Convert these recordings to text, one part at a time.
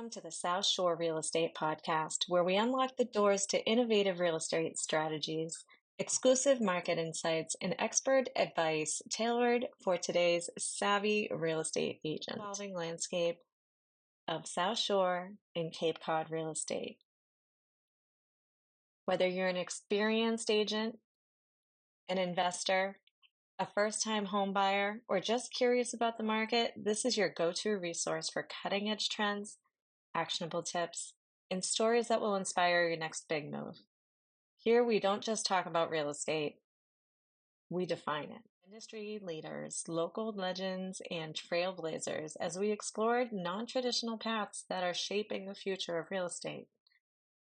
Welcome to the South Shore Real Estate Podcast, where we unlock the doors to innovative real estate strategies, exclusive market insights, and expert advice tailored for today's savvy real estate agent. Evolving landscape of South Shore and Cape Cod real estate. Whether you're an experienced agent, an investor, a first-time home buyer, or just curious about the market, this is your go-to resource for cutting-edge trends, actionable tips, and stories that will inspire your next big move. Here, we don't just talk about real estate, we define it. Industry leaders, local legends, and trailblazers as we explored non-traditional paths that are shaping the future of real estate.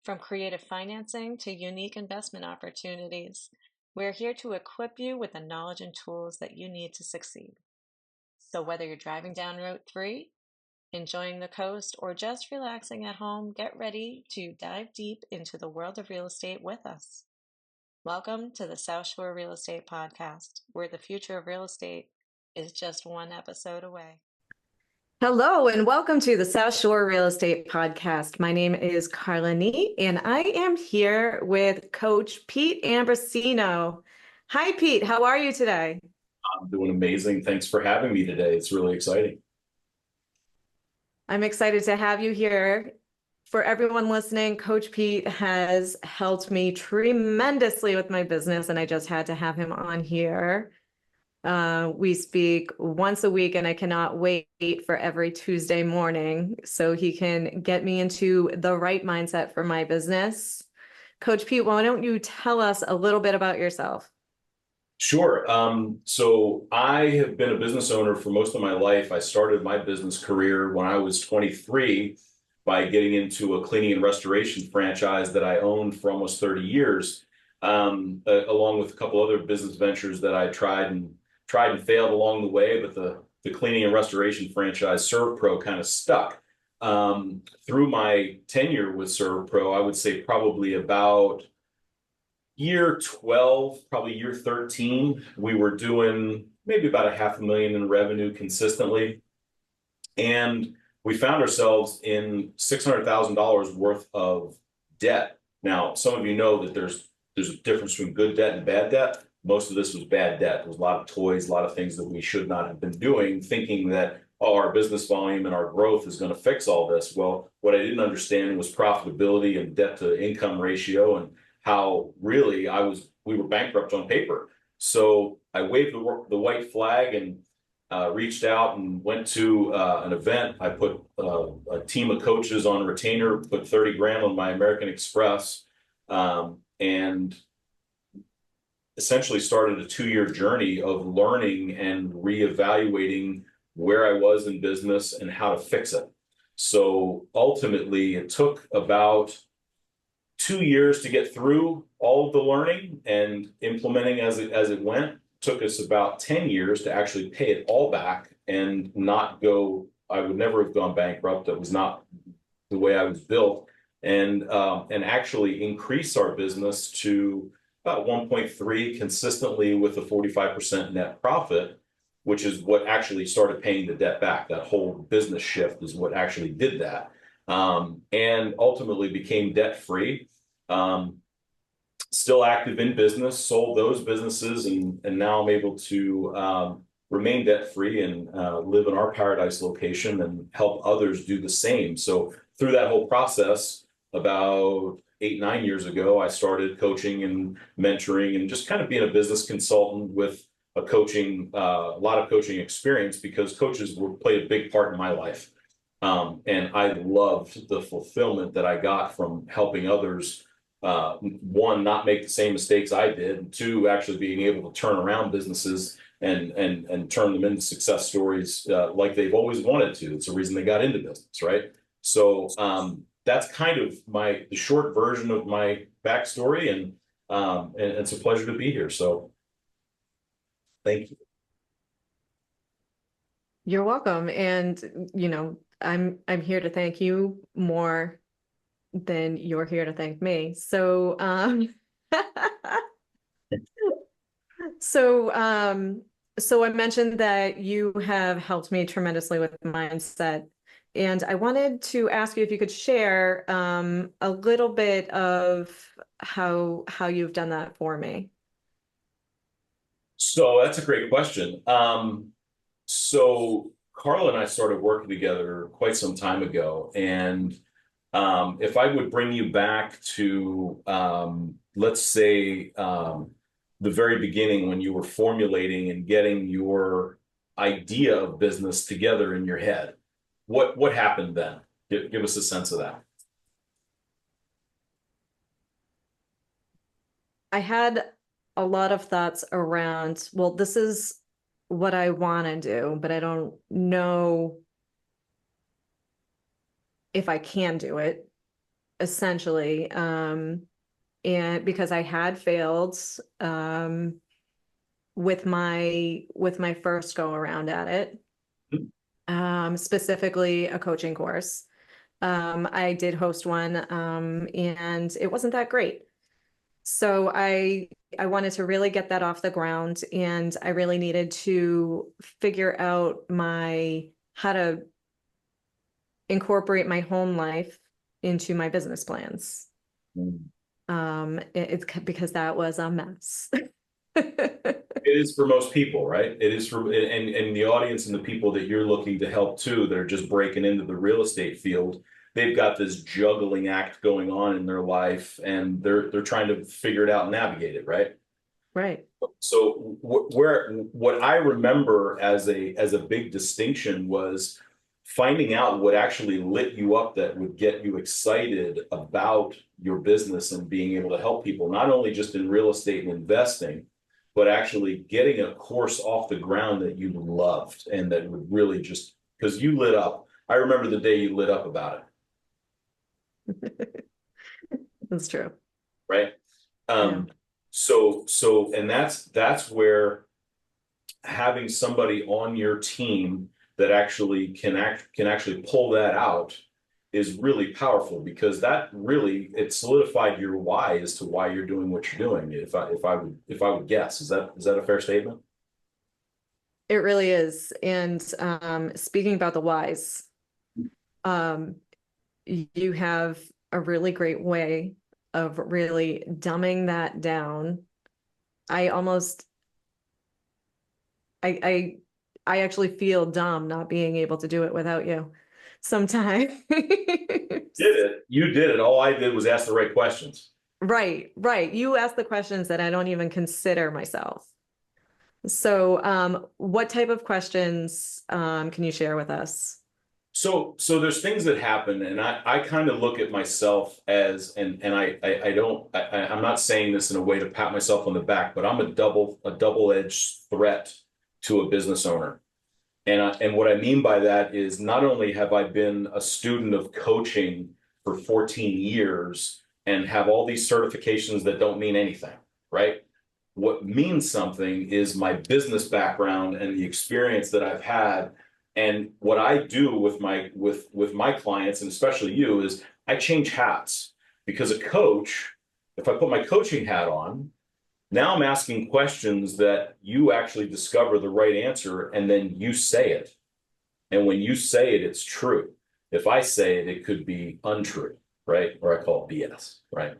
From creative financing to unique investment opportunities, we're here to equip you with the knowledge and tools that you need to succeed. So whether you're driving down Route 3, enjoying the coast, or just relaxing at home, get ready to dive deep into the world of real estate with us. Welcome to the South Shore Real Estate Podcast, where the future of real estate is just one episode away. Hello, and welcome to the South Shore Real Estate Podcast. My name is Carla Nee, and I am here with Coach Pete Ambrosino. Hi, Pete. How are you today? I'm doing amazing. Thanks for having me today. It's really exciting. I'm excited to have you here. For everyone listening, Coach Pete has helped me tremendously with my business, and I just had to have him on here. We speak once a week, and I cannot wait for every Tuesday morning so he can get me into the right mindset for my business. Coach Pete, why don't you tell us a little bit about yourself? Sure. So I have been a business owner for most of my life. I started my business career when I was 23 by getting into a cleaning and restoration franchise that I owned for almost 30 years, along with a couple other business ventures that I tried and failed along the way. But the cleaning and restoration franchise, ServPro, kind of stuck. Through my tenure with ServPro, I would say probably about year 12, probably year 13, we were doing maybe about $500,000 in revenue consistently. And we found ourselves in $600,000 worth of debt. Now, some of you know that there's a difference between good debt and bad debt. Most of this was bad debt. There was a lot of toys, a lot of things that we should not have been doing, thinking that, oh, our business volume and our growth is going to fix all this. Well, what I didn't understand was profitability and debt to income ratio, and how really we were bankrupt on paper. So I waved the white flag and reached out and went to an event. I put a team of coaches on retainer, put 30 grand on my American Express, and essentially started a 2-year journey of learning and reevaluating where I was in business and how to fix it. So ultimately, it took about 2 years to get through all of the learning and implementing as it went. Took us about 10 years to actually pay it all back and not go. I would never have gone bankrupt. That was not the way I was built, and actually increase our business to about 1.3 consistently with a 45% net profit, which is what actually started paying the debt back. That whole business shift is what actually did that, and ultimately became debt free. Still active in business, sold those businesses, and now I'm able to remain debt free and live in our paradise location and help others do the same. So through that whole process, about 8-9 years ago, I started coaching and mentoring and just kind of being a business consultant with a lot of coaching experience, because coaches played a big part in my life. And I loved the fulfillment that I got from helping others. One, not make the same mistakes I did, and two, actually being able to turn around businesses and turn them into success stories like they've always wanted to. It's the reason they got into business, right? So that's kind of the short version of my backstory, and it's a pleasure to be here. So thank you. You're welcome. And I'm here to thank you more than you're here to thank me. So so I mentioned that you have helped me tremendously with mindset, And I wanted to ask you if you could share a little bit of how you've done that for me. So that's a great question. So Carla and I started working together quite some time ago, and if I would bring you back to, let's say, the very beginning when you were formulating and getting your idea of business together in your head, what happened then? Give us a sense of that. I had a lot of thoughts around, well, this is what I want to do, but I don't know if I can do it, essentially. And because I had failed with my first go around at it, specifically a coaching course. I did host one, and it wasn't that great. So I wanted to really get that off the ground, and I really needed to figure out my how to incorporate my home life into my business plans. Mm. It's because that was a mess. It is for most people, right? It is for and the audience and the people that you're looking to help too, that are just breaking into the real estate field. They've got this juggling act going on in their life, and they're trying to figure it out and navigate it, right? Right. So what I remember as a big distinction was finding out what actually lit you up, that would get you excited about your business and being able to help people, not only just in real estate and investing, but actually getting a course off the ground that you loved and that would really just, because you lit up. I remember the day you lit up about it, That's true. right? Yeah. Um, and that's where having somebody on your team that actually can actually pull that out is really powerful, because that really, it solidified your why as to why you're doing what you're doing. If I would guess, is that a fair statement? It really is. And speaking about the whys, um, you have a really great way of really dumbing that down. I almost, I, I actually feel dumb not being able to do it without you sometimes. Did it? You did it. All I did was ask the right questions. Right, right. You ask the questions that I don't even consider myself. So, what type of questions can you share with us? So there's things that happen, and I kind of look at myself as, and I don't, I'm not saying this in a way to pat myself on the back, but I'm a double-edged threat to a business owner. And what I mean by that is, not only have I been a student of coaching for 14 years and have all these certifications that don't mean anything, right? What means something is my business background and the experience that I've had. And what I do with my clients, and especially you, is I change hats. Because a coach, if I put my coaching hat on, now I'm asking questions that you actually discover the right answer, and then you say it. And when you say it, it's true. If I say it, it could be untrue, right? Or I call it BS, right?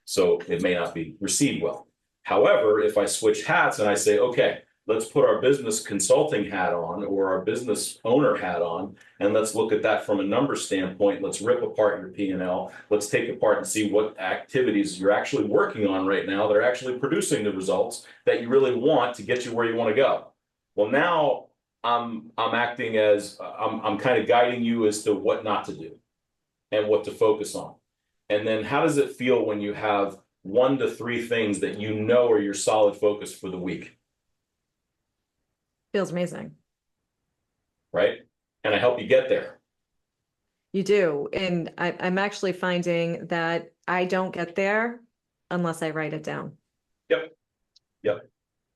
So it may not be received well. However, if I switch hats and I say, okay, let's put our business consulting hat on, or our business owner hat on, and let's look at that from a number standpoint. Let's rip apart your P&L. Let's take apart and see what activities you're actually working on right now that are actually producing the results that you really want to get you where you want to go. Well, now I'm acting as, I'm kind of guiding you as to what not to do and what to focus on. And then how does it feel when you have 1 to 3 things that you know are your solid focus for the week, Feels amazing. right? And I help you get there. You do. And I'm actually finding that I don't get there unless I write it down. Yep. Yep.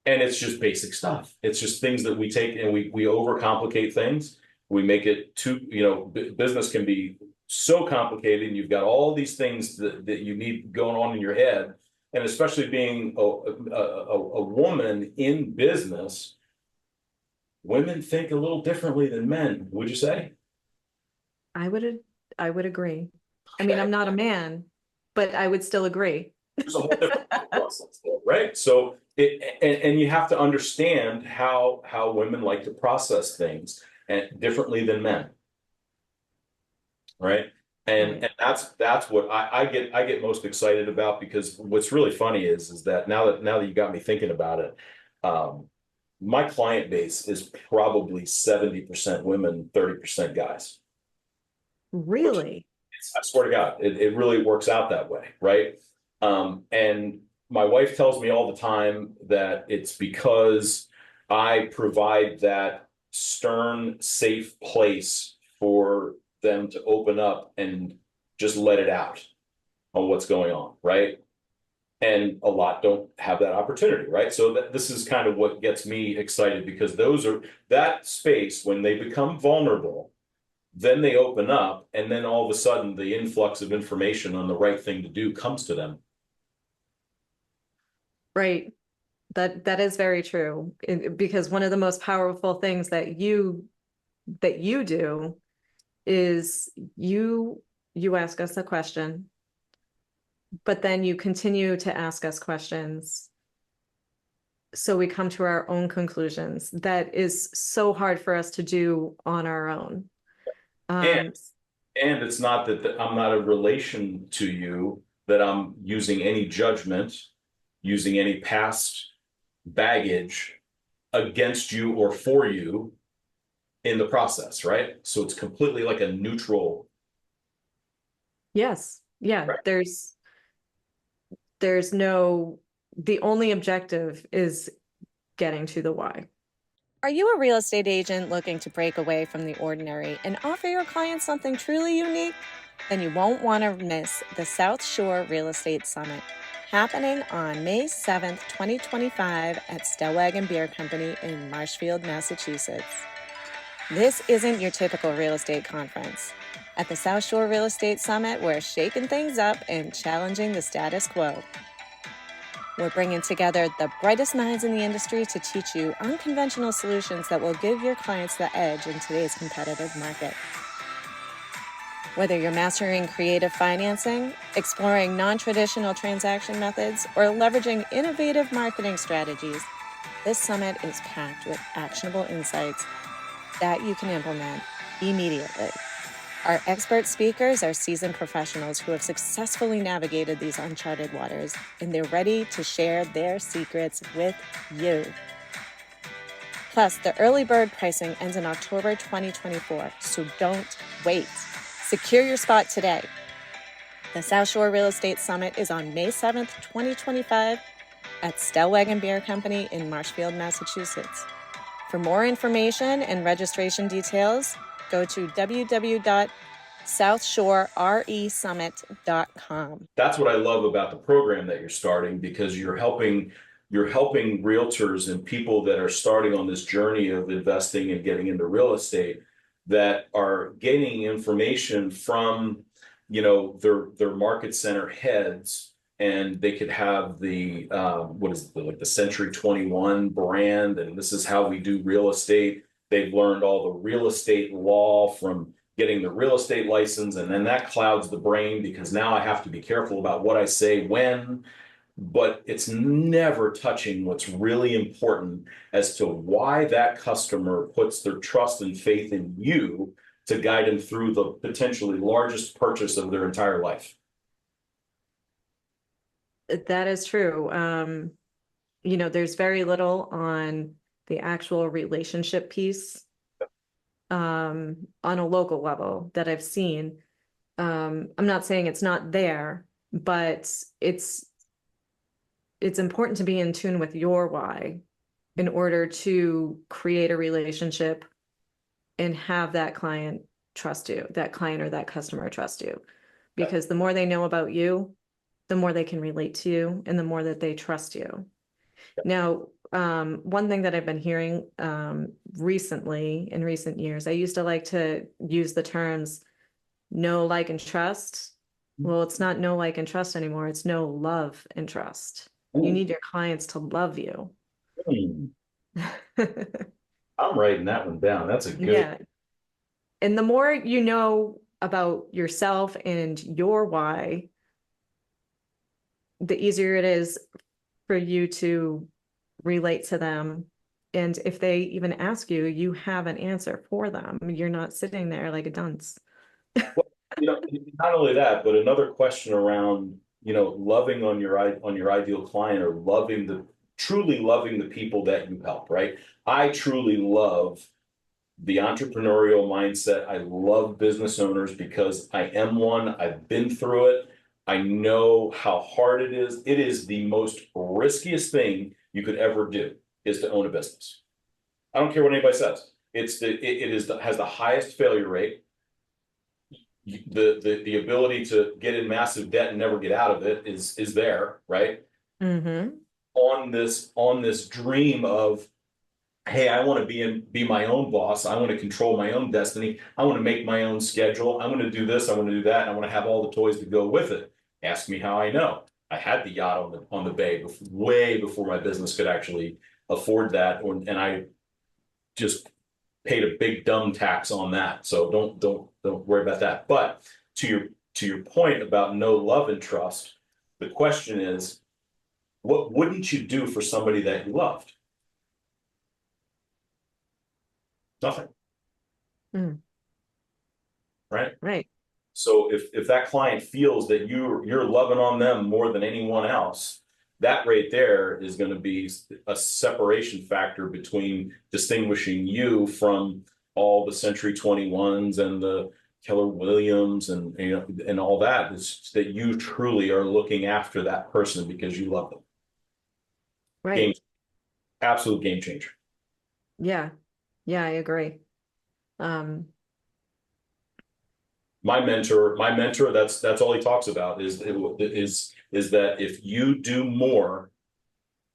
And it's just basic stuff. It's just things that we take and we overcomplicate things. We make it too, business can be so complicated, and you've got all these things that you need going on in your head. And especially being a woman in business, women think a little differently than men, would you say? I would I would agree. I mean, Okay. I'm not a man, but I would still agree. There's a whole different process there, right? So and you have to understand how women like to process things and differently than men, right? Right. And that's what I get most excited about, because what's really funny is that now that you got me thinking about it, um, my client base is probably 70% women, 30% guys, which Really? I swear to God, it really works out that way, right? And my wife tells me all the time that it's because I provide that stern, safe place for them to open up and just let it out on what's going on, right? And a lot don't have that opportunity, right? So this is kind of what gets me excited, because those are that space when they become vulnerable, then they open up, and then all of a sudden the influx of information on the right thing to do comes to them. Right. That is very true. Because one of the most powerful things that you do is you ask us a question, but then you continue to ask us questions. So we come to our own conclusions. That is so hard for us to do on our own. And Um, and it's not that I'm not a relation to you, that I'm using any judgment, using any past baggage against you or for you in the process, right? So it's completely like a neutral. yes. Yeah. Right. There's no, the only objective is getting to the why. Are you a real estate agent looking to break away from the ordinary and offer your clients something truly unique? Then you won't want to miss the South Shore Real Estate Summit, happening on May 7th, 2025 at Stellwagen Beer Company in Marshfield, Massachusetts. This isn't your typical real estate conference. At the South Shore Real Estate Summit, we're shaking things up and challenging the status quo. We're bringing together the brightest minds in the industry to teach you unconventional solutions that will give your clients the edge in today's competitive market. Whether you're mastering creative financing, exploring non-traditional transaction methods, or leveraging innovative marketing strategies, this summit is packed with actionable insights that you can implement immediately. Our expert speakers are seasoned professionals who have successfully navigated these uncharted waters, and they're ready to share their secrets with you. Plus, the early bird pricing ends in October 2024, so don't wait. Secure your spot today. The South Shore Real Estate Summit is on May 7th, 2025 at Stellwagen Beer Company in Marshfield, Massachusetts. For more information and registration details, go to www.southshoreresummit.com. That's what I love about the program that you're starting, because you're helping realtors and people that are starting on this journey of investing and getting into real estate, that are gaining information from, their market center heads, and they could have the what is it, like the Century 21 brand, and this is how we do real estate. They've learned all the real estate law from getting the real estate license, and then that clouds the brain, because now I have to be careful about what I say when, but it's never touching what's really important as to why that customer puts their trust and faith in you to guide them through the potentially largest purchase of their entire life. That is true. There's very little on the actual relationship piece on a local level that I've seen. I'm not saying it's not there, but it's important to be in tune with your why in order to create a relationship and have that client trust you, that client or that customer trust you. Because the more they know about you, the more they can relate to you and the more that they trust you. Now, one thing that I've been hearing recently in recent years, I used to like to use the terms know, like, and trust. Well, it's not know, like, and trust anymore. It's know, love, and trust. You Ooh, need your clients to love you. I'm writing that one down. That's a good. Yeah. And the more you know about yourself and your why, the easier it is for you to relate to them. And if they even ask you, you have an answer for them. You're not sitting there like a dunce. Well, not only that, but another question around, loving on your ideal client, or truly loving the people that you help, right? I truly love the entrepreneurial mindset. I love business owners because I am one. I've been through it. I know how hard it is. It is the most riskiest thing you could ever do, is to own a business. I don't care what anybody says. Has the highest failure rate. The ability to get in massive debt and never get out of it is there, right? Mm-hmm. On this dream of, hey, I want to be my own boss. I want to control my own destiny. I want to make my own schedule. I want to do this. I want to do that. And I want to have all the toys to go with it. Ask me how I know. I had the yacht on the bay way before my business could actually afford that, and I just paid a big dumb tax on that. So don't worry about that. But to your point about no love and trust, the question is, what wouldn't you do for somebody that you loved? Nothing. Mm. Right? Right. So if that client feels that you're loving on them more than anyone else, that right there is going to be a separation factor between distinguishing you from all the Century 21s and the Keller Williams and all that. Is that you truly are looking after that person because you love them. Right. Absolute game changer. Yeah. Yeah, I agree. Um, My mentor, that's all he talks about is that if you do more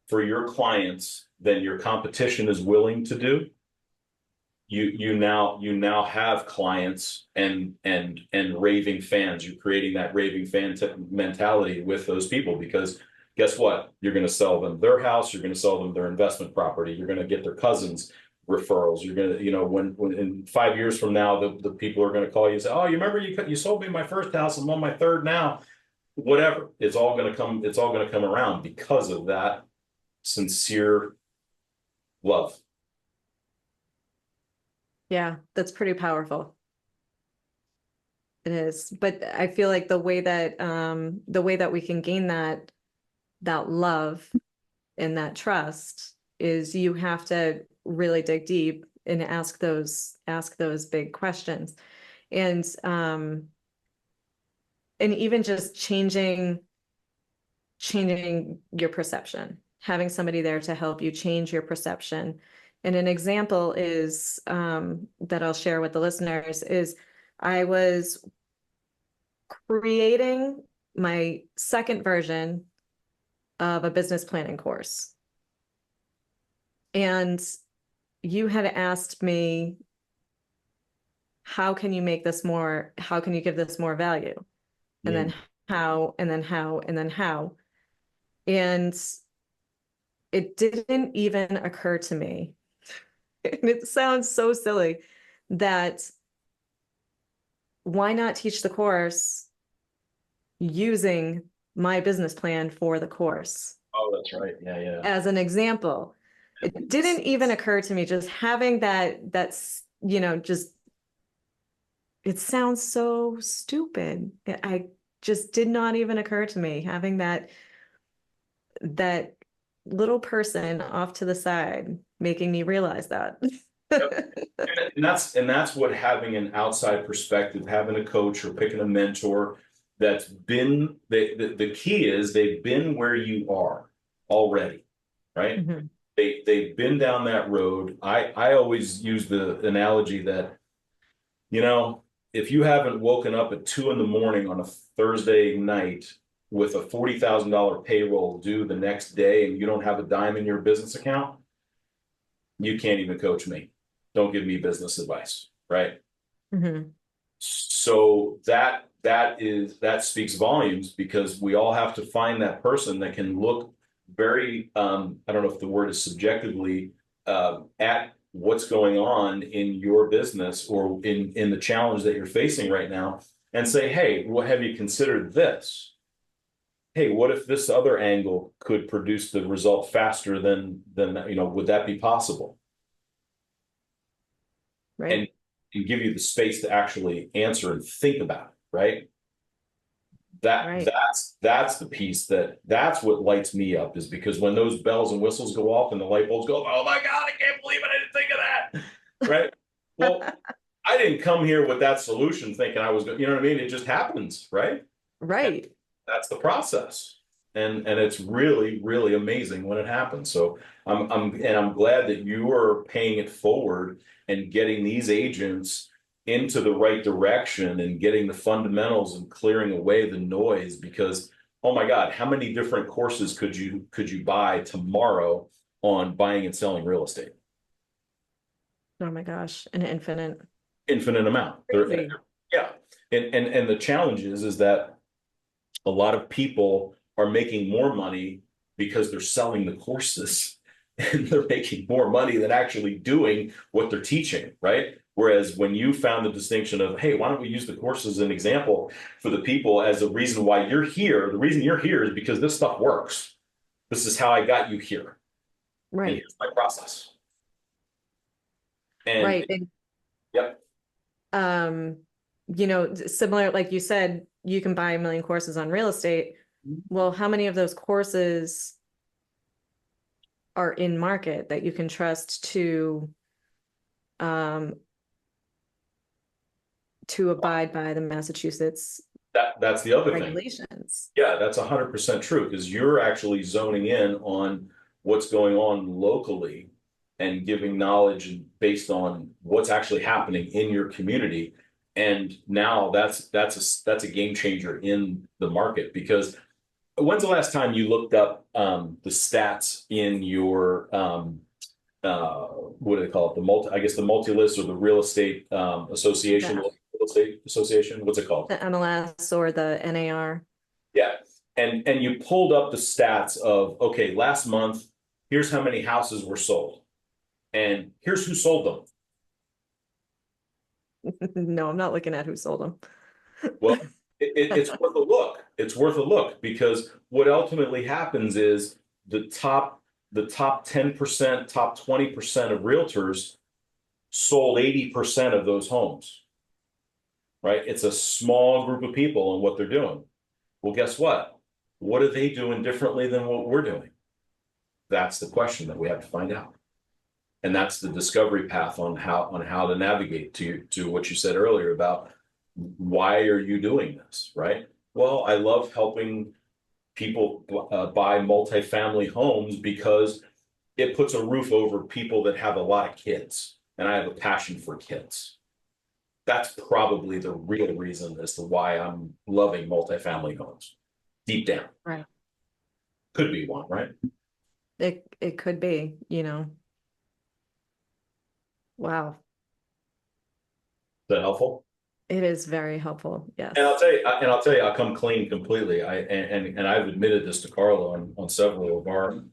for your clients than your competition is willing to do, you now have clients and raving fans. You're creating that raving fan mentality with those people, because guess what? You're going to sell them their house. You're going to sell them their investment property. You're going to get their cousins referrals. You're going to, when in 5 years from now, the people are going to call you and say, oh, you remember you sold me my first house. I'm on my third now. Whatever. It's all going to come. It's all going to come around because of that sincere love. yeah, that's pretty powerful. It is. But I feel like the way that we can gain that love and that trust is you have to really dig deep and ask those big questions. And and even just changing your perception, having somebody there to help you change your perception. And an example is that I'll share with the listeners is I was creating my second version of a business planning course. And you had asked me, how can you give this more value? And Yeah. then how, and then how, and then how. And it didn't even occur to me, and it sounds so silly, that why not teach the course using my business plan for the course Oh, that's right. Yeah, yeah. as an example? It didn't even occur to me, just having that's, just, it sounds so stupid. I just did not even occur to me, having that little person off to the side making me realize that. Yep. And that's what having an outside perspective, having a coach or picking a mentor that's been the key is they've been where you are already, right? Mhm. They've been down that road. I always use the analogy that, if you haven't woken up at 2 in the morning on a Thursday night with a $40,000 payroll due the next day and you don't have a dime in your business account, you can't even coach me. Don't give me business advice, right? Mhm. So that speaks volumes, because we all have to find that person that can look very I don't know if the word is subjectively at what's going on in your business or in the challenge that you're facing right now and say, hey, what have you considered this? Hey, what if this other angle could produce the result faster than would that be possible? Right. And give you the space to actually answer and think about it, right? That Right. that's the piece that's what lights me up, is because when those bells and whistles go off and the light bulbs go, oh my God, I can't believe it, I didn't think of that. Right. Well, I didn't come here with that solution thinking I was going, you know what I mean? It just happens, right? Right. And that's the process. And it's really, really amazing when it happens. So I'm glad that you are paying it forward and getting these agents into the right direction and getting the fundamentals and clearing away the noise, because oh my God, how many different courses could you buy tomorrow on buying and selling real estate? Oh my gosh, an Infinite amount. crazy. Yeah. And the challenge is that a lot of people are making more money because they're selling the courses and they're making more money than actually doing what they're teaching, right? Whereas when you found the distinction of, hey, why don't we use the course as an example for the people as a reason why you're here? The reason you're here is because this stuff works. This is how I got you here. And Right. here's my process. And Right. And, yep. similar, like you said, you can buy a million courses on real estate. Well, how many of those courses are in market that you can trust to abide by the Massachusetts That's the other thing. regulations? Yeah, that's 100% true, because you're actually zoning in on what's going on locally and giving knowledge based on what's actually happening in your community. And now that's a game changer in the market, because when's the last time you looked up the stats in your what do they call it? The multi-list or the real estate association, Yeah. real estate association. What's it called? The MLS or the NAR. Yeah. And you pulled up the stats of, okay, last month, here's how many houses were sold. And here's who sold them. No, I'm not looking at who sold them. Well, it's worth a look. It's worth a look, because what ultimately happens is the top 10%, top 20% of realtors sold 80% of those homes. Right? It's a small group of people and what they're doing. Well, guess what? What are they doing differently than what we're doing? That's the question that we have to find out. And that's the discovery path on how to navigate to what you said earlier about why are you doing this, right? Well, I love helping people buy multifamily homes because it puts a roof over people that have a lot of kids, and I have a passion for kids. That's probably the real reason as to why I'm loving multifamily homes deep down. Right. Could be one, right? It could be, Wow. Is that helpful? It is very helpful. Yes. And I'll tell you, I'll come clean completely. And I've admitted this to Carla on several of our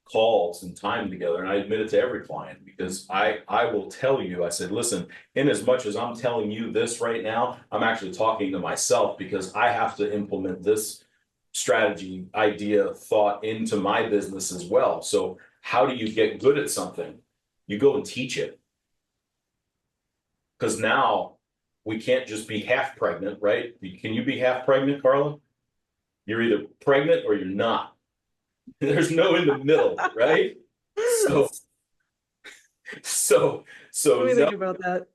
calls and time together. And I admit it to every client, because I will tell you, I said, listen, in as much as I'm telling you this right now, I'm actually talking to myself, because I have to implement this strategy, idea, thought into my business as well. So how do you get good at something? You go and teach it. Because now we can't just be half pregnant, right? Can you be half pregnant, Carla? You're either pregnant or you're not. There's no in the middle, right? So Let me no, think about that.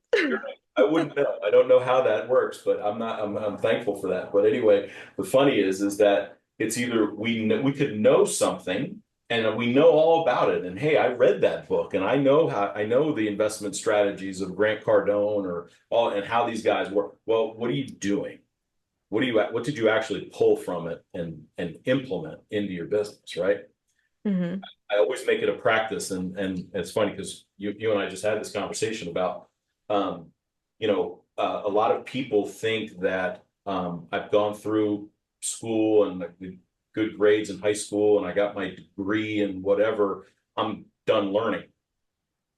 I wouldn't know. I don't know how that works, but I'm thankful for that. But anyway, the funny is that it's either we could know something and we know all about it. And hey, I read that book and I know the investment strategies of Grant Cardone or all, and how these guys work. Well, what are you doing? What did you actually pull from it and implement into your business, right? Mm-hmm. I always make it a practice, and it's funny because you and I just had this conversation about, a lot of people think that I've gone through school and the good grades in high school and I got my degree and whatever, I'm done learning.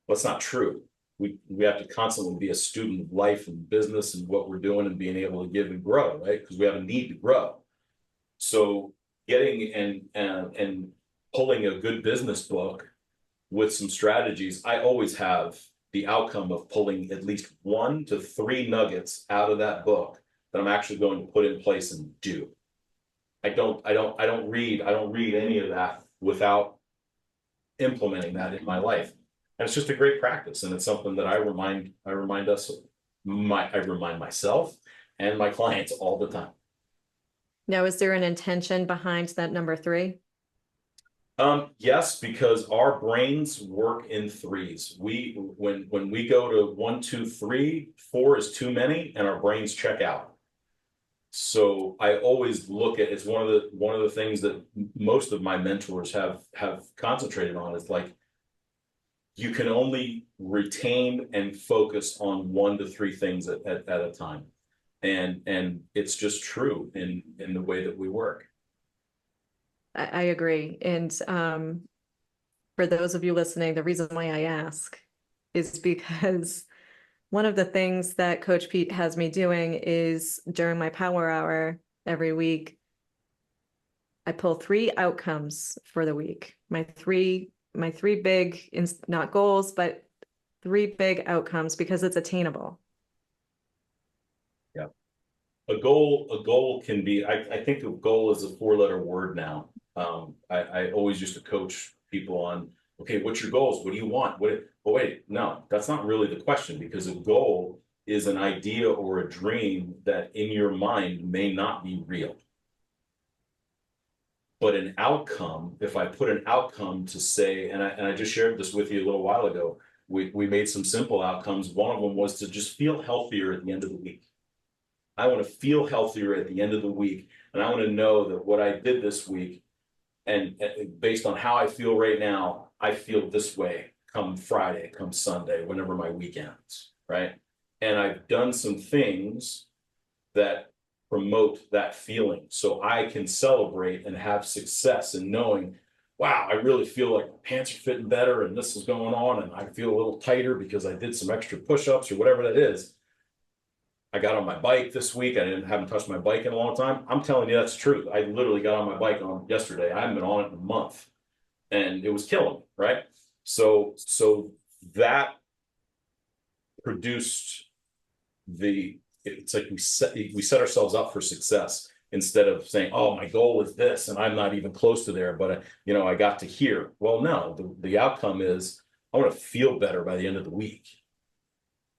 Well, it's not true. We have to constantly be a student of life and business and what we're doing and being able to give and grow, right? Because we have a need to grow. So getting and pulling a good business book with some strategies, I always have the outcome of pulling at least 1 to 3 nuggets out of that book that I'm actually going to put in place and do. I don't read any of that without implementing that in my life. And it's just a great practice. And it's something that I remind myself and my clients all the time. Now, is there an intention behind that number 3? Yes, because our brains work in threes. When we go to 1, 2, 3, 4 is too many, and our brains check out. So I always look at, it's one of the things that most of my mentors have concentrated on, is like, you can only retain and focus on 1 to 3 things at a time. And it's just true in the way that we work. I agree. And for those of you listening, the reason why I ask is because one of the things that Coach Pete has me doing is during my power hour every week, I pull 3 outcomes for the week. My three big, not goals, but 3 big outcomes, because it's attainable. Yeah. A goal can be, I think a goal is a 4-letter word now. I always used to coach people on, okay, what's your goals? What do you want? But wait, no, that's not really the question, because a goal is an idea or a dream that in your mind may not be real. But an outcome, if I put an outcome to say, and I just shared this with you a little while ago, we made some simple outcomes. One of them was to just feel healthier at the end of the week. I want to feel healthier at the end of the week. And I want to know that what I did this week, and based on how I feel right now, I feel this way come Friday, come Sunday, whenever my weekends, right? And I've done some things that promote that feeling, so I can celebrate and have success in knowing, wow, I really feel like my pants are fitting better and this is going on, and I feel a little tighter because I did some extra push-ups or whatever that is. I got on my bike this week. Haven't touched my bike in a long time. I'm telling you, that's true. I literally got on my bike on yesterday. I haven't been on it in a month, and it was killing me, right? So that produced it's like we set ourselves up for success, instead of saying, oh, my goal is this and I'm not even close to there, but I got to here. Well, no, the outcome is I want to feel better by the end of the week.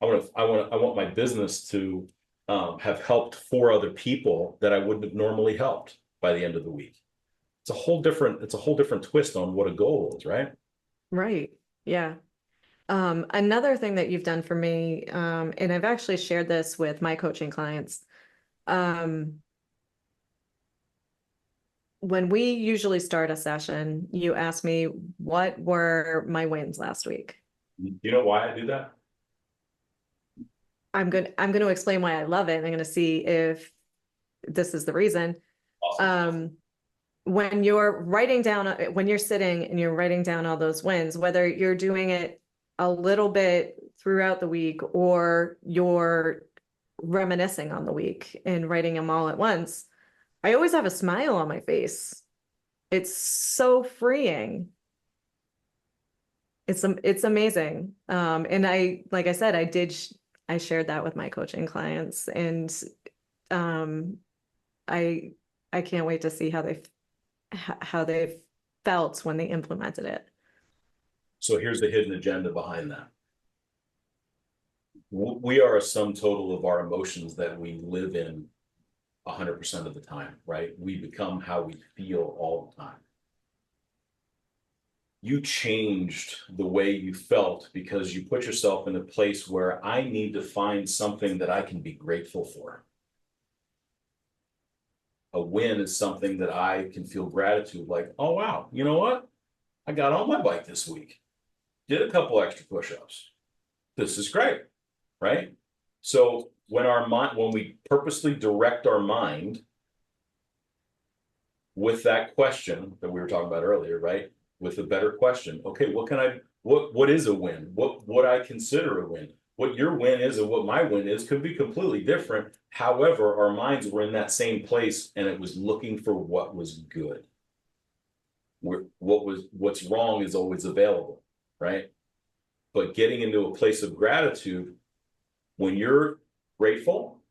I want my business to have helped 4 other people that I wouldn't have normally helped by the end of the week. It's a whole different twist on what a goal is, right? Right. Yeah. Another thing that you've done for me, and I've actually shared this with my coaching clients. When we usually start a session, you ask me, what were my wins last week? Do you know why I do that? I'm going to explain why I love it. And I'm going to see if this is the reason. Awesome. When you're sitting and you're writing down all those wins, whether you're doing it a little bit throughout the week or you're reminiscing on the week and writing them all at once, I always have a smile on my face. It's so freeing. It's amazing. And like I said, I shared that with my coaching clients, and I can't wait to see how they felt when they implemented it. So here's the hidden agenda behind that. We are a sum total of our emotions that we live in 100% of the time, right? We become how we feel all the time. You changed the way you felt because you put yourself in a place where I need to find something that I can be grateful for. A win is something that I can feel gratitude, like, oh, wow, you know what? I got on my bike this week, did a couple extra push-ups. This is great, right? So when we purposely direct our mind with that question that we were talking about earlier, right? With a better question, okay, what can what is a win? What I consider a win? What your win is and what my win is could be completely different. However, our minds were in that same place, and it was looking for what was good. What's wrong is always available, right? But getting into a place of gratitude, when you're grateful,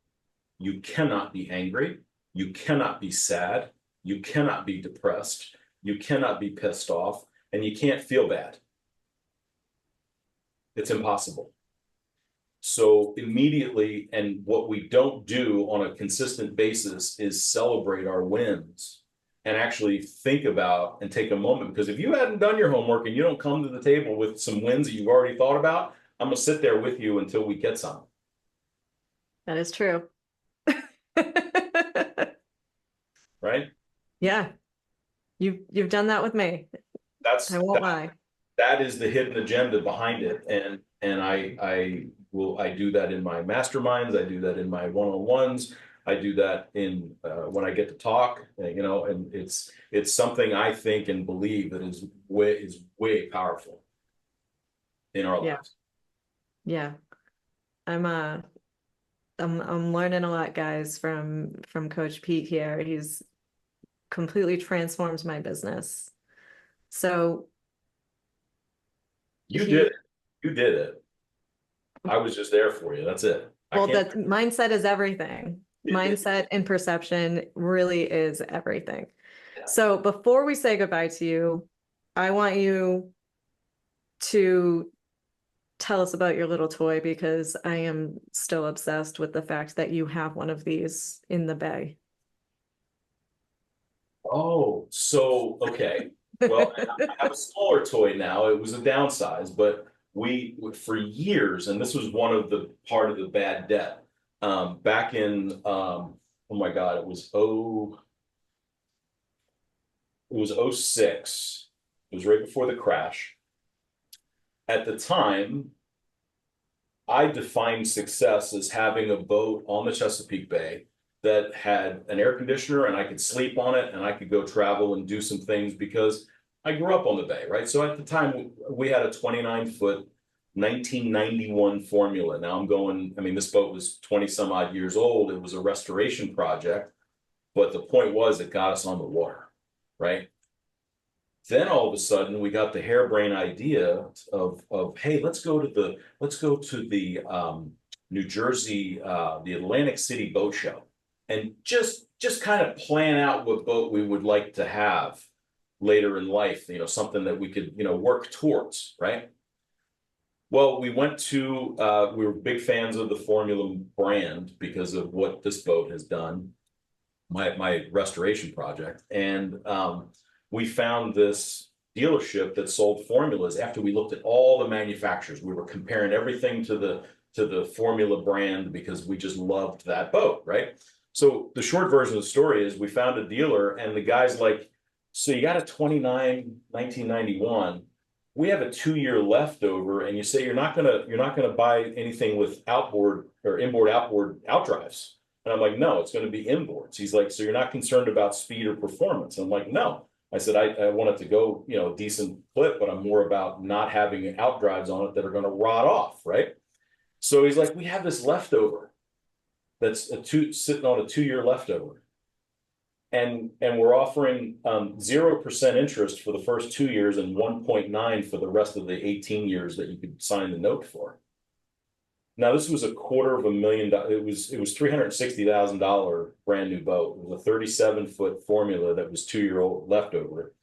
you cannot be angry, you cannot be sad, you cannot be depressed, you cannot be pissed off, and you can't feel bad. It's impossible. So immediately, and what we don't do on a consistent basis is celebrate our wins and actually think about and take a moment. Because if you hadn't done your homework and you don't come to the table with some wins that you've already thought about, I'm going to sit there with you until we get some. That is true. Right? Yeah. You've done that with me. That's I won't lie. That is the hidden agenda behind it. And I do that in my masterminds, I do that in my one-on-ones, I do that in when I get to talk, you know, and it's something I think and believe that is way powerful in our lives. Yeah. I'm learning a lot, guys, from Coach Pete here. He's completely transformed my business. So You did it. You did it. I was just there for you. That's it. Well, that mindset is everything. Mindset and perception really is everything. Yeah. So before we say goodbye to you, I want you to tell us about your little toy, because I am still obsessed with the fact that you have one of these in the bay. Oh, so okay. Well, I have a smaller toy now. It was a downsize, but we for years, and this was one of the part of the bad debt. Back in oh my God, it was 06. It was right before the crash. At the time, I defined success as having a boat on the Chesapeake Bay that had an air conditioner and I could sleep on it and I could go travel and do some things because I grew up on the bay, right? So at the time we had a 29-foot 1991 Formula. Now I'm going, I mean, this boat was 20 some odd years old. It was a restoration project, but the point was it got us on the water, right? Then all of a sudden we got the harebrained idea of hey, let's go to the New Jersey, the Atlantic City Boat Show, and just kind of plan out what boat we would like to have later in life, you know, something that we could, you know, work towards, right? Well, we went to we were big fans of the Formula brand because of what this boat has done, my restoration project, and we found this dealership that sold formulas. After we looked at all the manufacturers, we were comparing everything to the Formula brand because we just loved that boat, right? So the short version of the story is we found a dealer and the guy's like, so you got a 1991, we have a 2-year leftover, and you say you're not gonna buy anything with outboard or inboard outboard outdrives. And I'm like, no, it's going to be inboards. He's like, so you're not concerned about speed or performance? I'm like, no. I said, I want it to go, you know, a decent clip, but I'm more about not having outdrives on it that are going to rot off, right? So he's like, we have this leftover that's sitting on a 2-year leftover. And we're offering 0% interest for the first 2 years and 1.9 for the rest of the 18 years that you could sign the note for. Now, this was $250,000. It was $360,000 brand new boat. It was a 37-foot Formula that was 2-year-old leftover.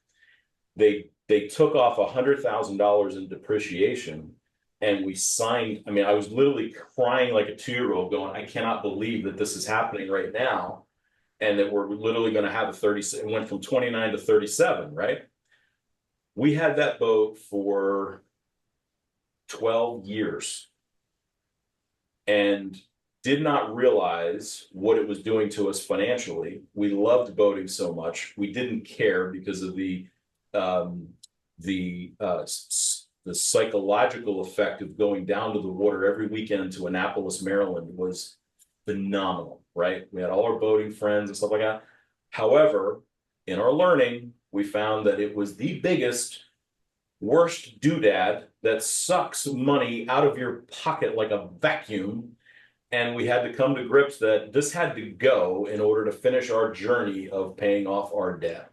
They took off $100,000 in depreciation, and we signed. I mean, I was literally crying like a 2-year-old, going, "I cannot believe that this is happening right now, and that we're literally going to have a 30." It went from 29 to 37, right? We had that boat for 12 years. And did not realize what it was doing to us financially. We loved boating so much. We didn't care because of the psychological effect of going down to the water every weekend to Annapolis, Maryland was phenomenal, right? We had all our boating friends and stuff like that. However, in our learning, we found that it was the biggest worst doodad that sucks money out of your pocket like a vacuum. And we had to come to grips that this had to go in order to finish our journey of paying off our debt.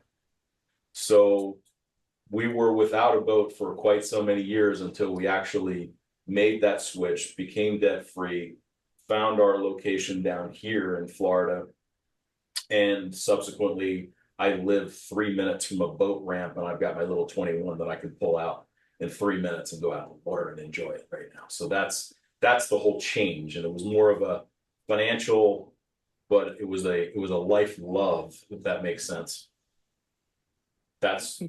So we were without a boat for quite so many years until we actually made that switch, became debt free, found our location down here in Florida. And subsequently, I live 3 minutes from a boat ramp, and I've got my little 21 that I can pull out in 3 minutes and go out in the water and enjoy it right now. So that's the whole change. And it was more of a financial, but it was a life love, if that makes sense. That's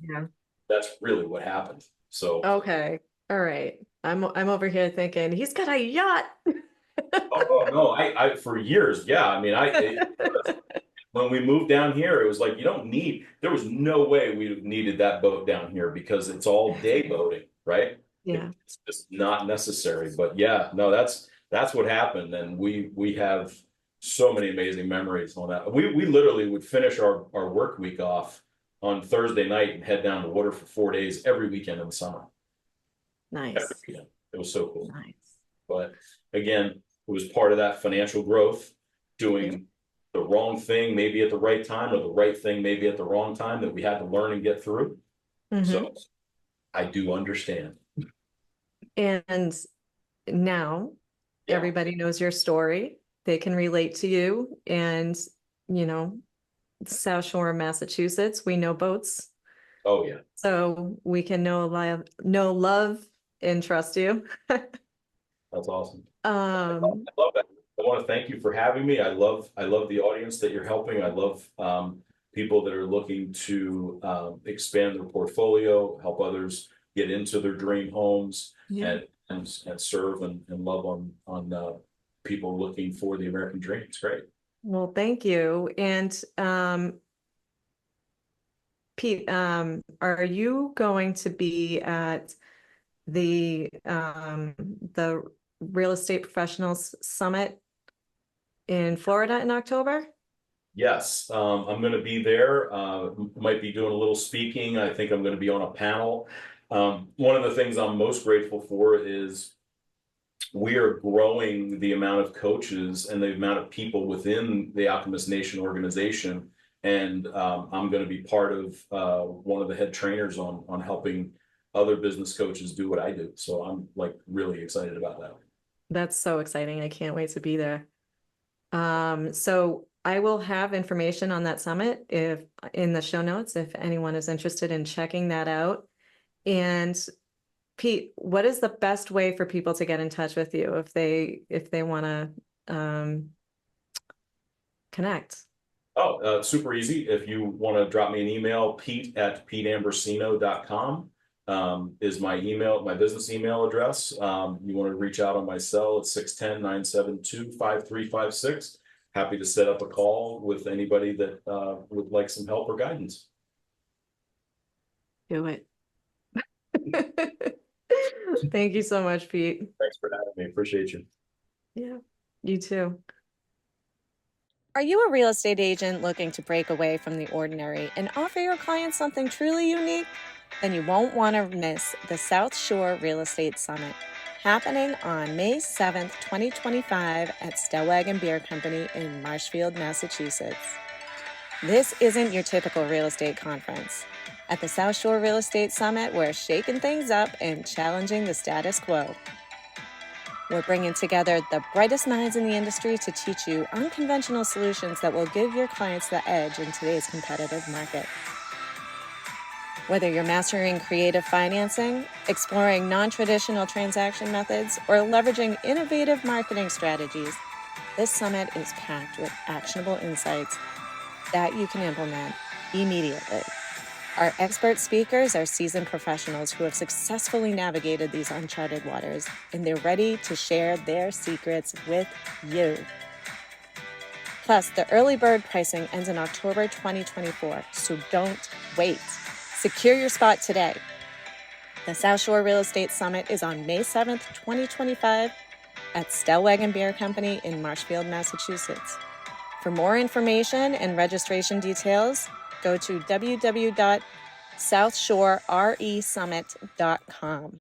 really what happened. So Okay. All right. I'm over here thinking he's got a yacht. oh no, I for years, yeah. I mean, when we moved down here, it was like there was no way we needed that boat down here because it's all day boating, right? Yeah. It's just not necessary. But yeah, no, that's what happened. And we have so many amazing memories on that. We literally would finish our work week off on Thursday night and head down to water for 4 days every weekend in the summer. Nice. Every weekend. It was so cool. Nice. But again, it was part of that financial growth, doing the wrong thing maybe at the right time or the right thing maybe at the wrong time that we had to learn and get through. So I do understand. And now everybody knows your story. They can relate to you. And, South Shore, Massachusetts, we know boats. Oh, yeah. So we can know, love, and trust you. That's awesome. I love that. I want to thank you for having me. I love the audience that you're helping. I love people that are looking to expand their portfolio, help others get into their dream homes, and serve and love on people looking for the American dream. It's great. Well, thank you. And Pete, are you going to be at the Real Estate Professionals Summit in Florida in October? Yes, I'm going to be there. Might be doing a little speaking. I think I'm going to be on a panel. One of the things I'm most grateful for is we are growing the amount of coaches and the amount of people within the Alchemist Nation organization. And I'm going to be part of one of the head trainers on helping other business coaches do what I do. So I'm like really excited about that. That's so exciting. I can't wait to be there. So I will have information on that summit in the show notes if anyone is interested in checking that out. And Pete, what is the best way for people to get in touch with you if they want to connect? Oh, super easy. If you want to drop me an email, pete@peteambrosino.com is my business email address. You want to reach out on my cell at 610-972-5356. Happy to set up a call with anybody that would like some help or guidance. Do it. Thank you so much, Pete. Thanks for having me. Appreciate you. Yeah, you too. Are you a real estate agent looking to break away from the ordinary and offer your clients something truly unique? Then you won't want to miss the South Shore Real Estate Summit, happening on May 7th, 2025 at Stellwagen Beer Company in Marshfield, Massachusetts. This isn't your typical real estate conference. At the South Shore Real Estate Summit, we're shaking things up and challenging the status quo. We're bringing together the brightest minds in the industry to teach you unconventional solutions that will give your clients the edge in today's competitive market. Whether you're mastering creative financing, exploring non-traditional transaction methods, or leveraging innovative marketing strategies, this summit is packed with actionable insights that you can implement immediately. Our expert speakers are seasoned professionals who have successfully navigated these uncharted waters, and they're ready to share their secrets with you. Plus, the early bird pricing ends in October 2024, so don't wait. Secure your spot today. The South Shore Real Estate Summit is on May 7th, 2025 at Stellwagen Beer Company in Marshfield, Massachusetts. For more information and registration details, go to www.alchemistnation.com. southshoreresummit.com.